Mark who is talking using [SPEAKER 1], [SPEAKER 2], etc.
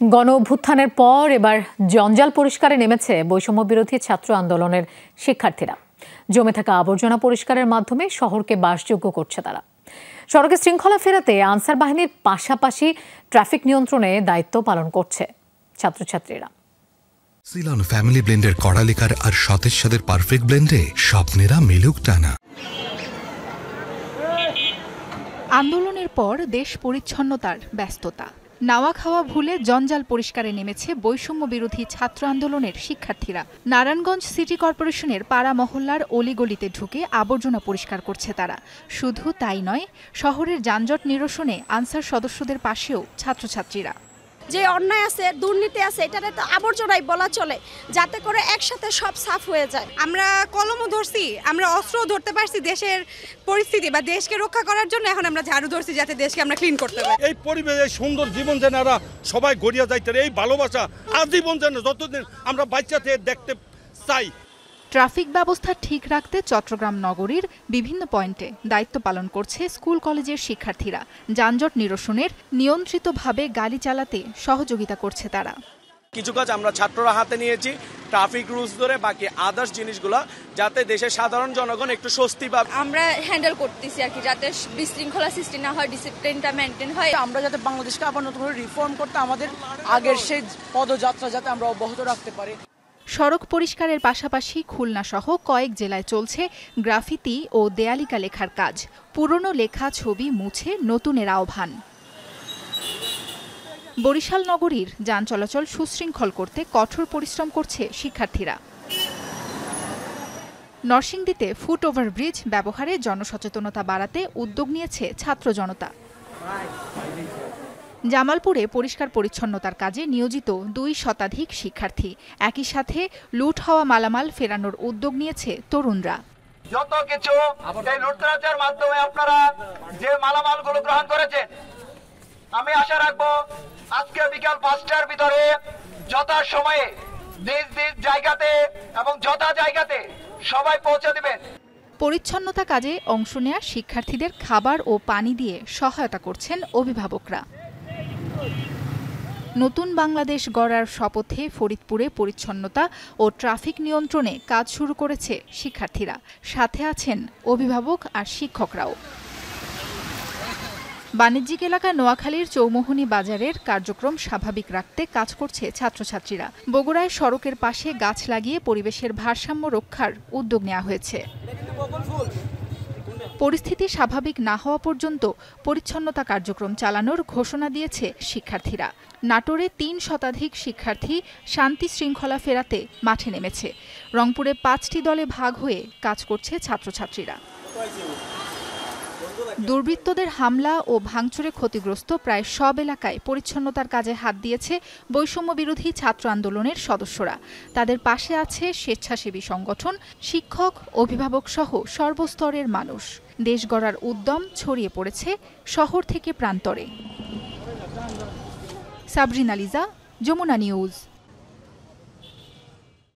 [SPEAKER 1] গণ অভ্যুত্থানের পর এবার জঞ্জাল পরিষ্কারে নেমেছে বৈষম্য বিরোধী ছাত্র আন্দোলনের শিক্ষার্থীরা। জমে থাকা আবর্জনা পরিষ্কারের মাধ্যমে শহরকে বাসযোগ্য করছে তারা। সড়কে শৃঙ্খলা ফেরাতে আনসার বাহিনীর পাশাপাশি ট্রাফিক নিয়ন্ত্রণে দায়িত্ব পালন করছে ছাত্রছাত্রীরা।
[SPEAKER 2] সিলন ফ্যামিলি ব্লেন্ডের কড়ালিকার আর সতেজ স্বাদের পারফেক্ট ব্লেন্ডে স্বপ্নেরা মিলুক টানা।
[SPEAKER 3] আন্দোলনের পর দেশ পরিচ্ছন্নতার ব্যস্ততা। নাওয়া খাওয়া ভুলে জঞ্জাল পরিষ্কারে নেমেছে বৈষম্য বিরোধী ছাত্র আন্দোলনের শিক্ষার্থীরা। নারায়ণগঞ্জ সিটি কর্পোরেশনের পাড়া মহল্লার অলিগলিতে ঢুকে আবর্জনা পরিষ্কার করছে তারা। শুধু তাই নয়, শহরের যানজট নিরসনে আনসার সদস্যদের পাশেও ছাত্রছাত্রীরা।
[SPEAKER 4] যে অন্যায় আছে, দুর্নীতি আছে, এটাতে তো আবর্জনাই বলা চলে, যাতে করে একসাথে সব সাফ হয়ে যায়।
[SPEAKER 5] আমরা কলমও ধরছি, আমরা অস্ত্রও ধরতে পারছি দেশের পরিস্থিতি বা দেশকে রক্ষা করার জন্য। এখন আমরা ঝাড়ু ধরছি যাতে দেশকে আমরা ক্লিন করতে পারি।
[SPEAKER 6] এই পরিবেশে সুন্দর জীবন যেন সবাই গড়িয়া যাইতে, এই ভালোবাসা আজীবন যেন যতদিন আমরা বাচ্চাতে দেখতে চাই।
[SPEAKER 3] ট্রাফিক ব্যবস্থা ঠিক রাখতে চট্টগ্রাম নগরীর বিভিন্ন পয়েন্টে দায়িত্ব পালন করছে স্কুল কলেজের শিক্ষার্থীরা। যানজট নিরসনের নিয়ন্ত্রিতভাবে গাড়ি চালাতে সহযোগিতা করছে তারা।
[SPEAKER 7] কিছু কাজ আমরা ছাত্ররা হাতে নিয়েছি, ট্রাফিক রুলস ধরে, বাকি আদার্স জিনিসগুলো যাতে দেশের সাধারণ জনগণ একটু স্বস্তি পাবে
[SPEAKER 4] আমরা হ্যান্ডেল করতেছি আর কি, যাতে বিশৃঙ্খলা সৃষ্টি না হয়, ডিসিপ্লিনটা মেনটেন হয়।
[SPEAKER 8] আমরা যাতে বাংলাদেশকে আবার নতুন করে রিফর্ম করতে আমাদের আগের সেই পদযাত্রা যাতে আমরা অব্যাহত রাখতে পারি।
[SPEAKER 3] সড়ক পরিষ্কারের পাশাপাশি খুলনা সহ কয়েক জেলায় চলছে গ্রাফিতি ও দেয়ালিকা লেখার কাজ। পুরনো লেখা ছবি মুছে নতুনের আহ্বান। বরিশাল নগরীর যান চলাচল সুশৃঙ্খল করতে কঠোর পরিশ্রম করছে শিক্ষার্থীরা। নরসিংদীতে ফুট ওভারব্রিজ ব্যবহারে জনসচেতনতা বাড়াতে উদ্যোগ নিয়েছে ছাত্র জনতা। জামালপুরে পরিষ্কার পরিচ্ছন্নতার কাজে নিয়োজিত 2 শতাধিক শিক্ষার্থী। একই সাথে লুট হওয়া মালামাল ফেরানোর উদ্যোগ নিয়েছে তরুণরা।
[SPEAKER 9] যত কিছু এই লুটতরাজের মাধ্যমে আপনারা যে মালামালগুলো গ্রহণ করেছেন, আমি আশা রাখবো আজকে বিকাল 5টার ভিতরে যথা সময়ে নিজ নিজ জায়গাতে এবং যথা জায়গাতে সবাই পৌঁছে দিবেন।
[SPEAKER 3] পরিচ্ছন্নতা কাজে অংশ নেয়া শিক্ষার্থীদের খাবার ও পানি দিয়ে সহায়তা করছেন অভিভাবকরা। নতুন বাংলাদেশ গড়ার শপথে ফরিদপুরে পরিচ্ছন্নতা ও ট্রাফিক নিয়ন্ত্রণে কাজ শুরু করেছে শিক্ষার্থীরা। সাথে আছেন অভিভাবক আর শিক্ষকরাও। বাণিজ্যিক এলাকা নোয়াখালীর চৌমুহনী বাজারের কার্যক্রম স্বাভাবিক রাখতে কাজ করছে ছাত্রছাত্রীরা। বগুড়ায় সড়কের পাশে গাছ লাগিয়ে পরিবেশের ভারসাম্য রক্ষার উদ্যোগ নেওয়া হয়েছে। পরিস্থিতি স্বাভাবিক না হওয়া পর্যন্ত পরিচ্ছন্নতা কার্যক্রম চালানোর ঘোষণা দিয়েছে শিক্ষার্থীরা। নাটোরে 3 শতাধিক শিক্ষার্থী শান্তি শৃঙ্খলা ফেরাতে মাঠে নেমেছে। রংপুরে 5টি দলে ভাগ হয়ে কাজ করছে ছাত্রছাত্রীরা। দুর্বৃত্তদের হামলা ও ভাঙচুরে ক্ষতিগ্রস্ত প্রায় সব এলাকায় পরিচ্ছন্নতার কাজে হাত দিয়েছে বৈষম্য বিরোধী ছাত্র আন্দোলনের সদস্যরা। তাদের পাশে আছে স্বেচ্ছাসেবী সংগঠন, শিক্ষক, অভিভাবক সহ সর্বস্তরের মানুষ। দেশ গড়ার উদ্যম ছড়িয়ে পড়েছে শহর থেকে প্রান্তরে। সাবরিনা লিজা, যমুনা নিউজ।